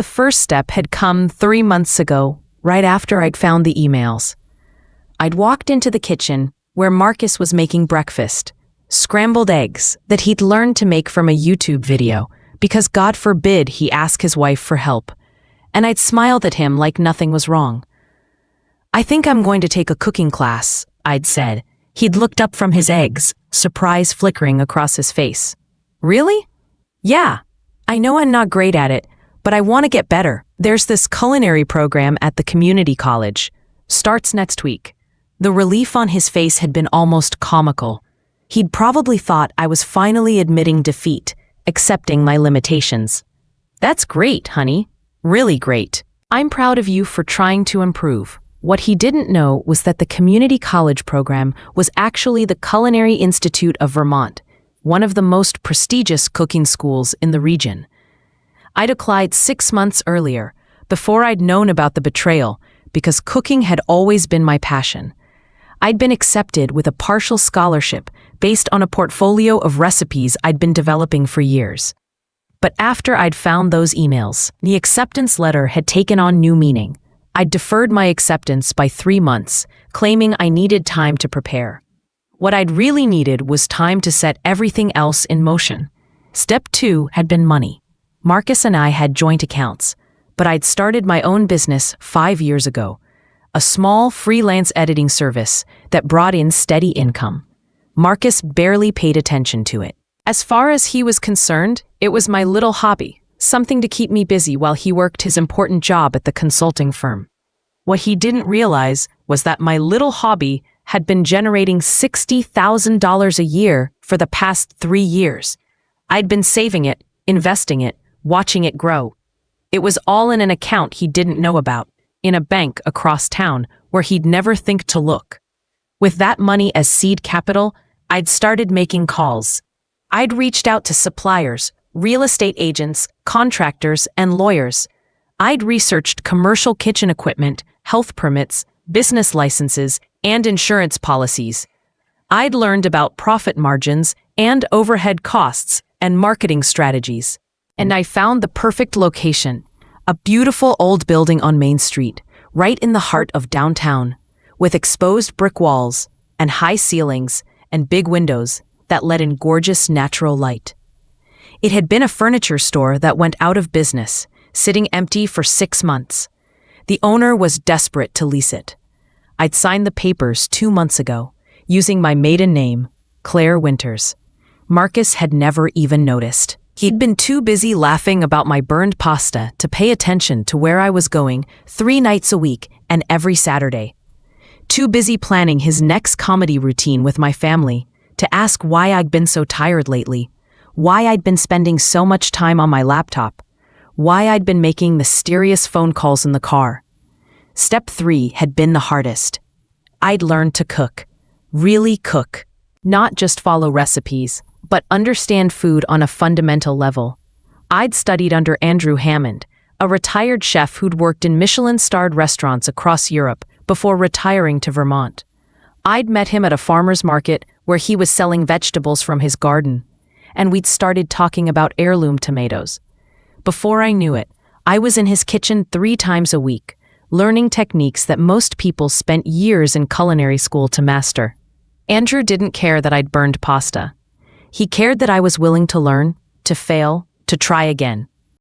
The first step had come 3 months ago, right after I'd found the emails. I'd walked into the kitchen where Marcus was making breakfast, scrambled eggs that he'd learned to make from a YouTube video, because God forbid he ask his wife for help, and I'd smiled at him like nothing was wrong. "I think I'm going to take a cooking class," I'd said. He'd looked up from his eggs, surprise flickering across his face. "Really?" "Yeah. I know I'm not great at it, but I want to get better. There's this culinary program at the community college. Starts next week." The relief on his face had been almost comical. He'd probably thought I was finally admitting defeat, accepting my limitations. "That's great, honey. Really great. I'm proud of you for trying to improve." What he didn't know was that the community college program was actually the Culinary Institute of Vermont, one of the most prestigious cooking schools in the region. I'd applied 6 months earlier, before I'd known about the betrayal, because cooking had always been my passion. I'd been accepted with a partial scholarship based on a portfolio of recipes I'd been developing for years. But after I'd found those emails, the acceptance letter had taken on new meaning. I'd deferred my acceptance by 3 months, claiming I needed time to prepare. What I'd really needed was time to set everything else in motion. Step 2 had been money. Marcus and I had joint accounts, but I'd started my own business 5 years ago, a small freelance editing service that brought in steady income. Marcus barely paid attention to it. As far as he was concerned, it was my little hobby, something to keep me busy while he worked his important job at the consulting firm. What he didn't realize was that my little hobby had been generating $60,000 a year for the past 3 years. I'd been saving it, investing it, watching it grow. It was all in an account he didn't know about, in a bank across town where he'd never think to look. With that money as seed capital, I'd started making calls. I'd reached out to suppliers, real estate agents, contractors, and lawyers. I'd researched commercial kitchen equipment, health permits, business licenses, and insurance policies. I'd learned about profit margins and overhead costs and marketing strategies. And I found the perfect location, a beautiful old building on Main Street, right in the heart of downtown, with exposed brick walls and high ceilings and big windows that let in gorgeous natural light. It had been a furniture store that went out of business, sitting empty for 6 months. The owner was desperate to lease it. I'd signed the papers 2 months ago, using my maiden name, Claire Winters. Marcus had never even noticed. He'd been too busy laughing about my burned pasta to pay attention to where I was going 3 nights a week and every Saturday. Too busy planning his next comedy routine with my family to ask why I'd been so tired lately, why I'd been spending so much time on my laptop, why I'd been making mysterious phone calls in the car. Step 3 had been the hardest. I'd learned to cook, really cook, not just follow recipes, but understand food on a fundamental level. I'd studied under Andrew Hammond, a retired chef who'd worked in Michelin-starred restaurants across Europe before retiring to Vermont. I'd met him at a farmer's market where he was selling vegetables from his garden, and we'd started talking about heirloom tomatoes. Before I knew it, I was in his kitchen 3 times a week, learning techniques that most people spent years in culinary school to master. Andrew didn't care that I'd burned pasta. He cared that I was willing to learn, to fail, to try again.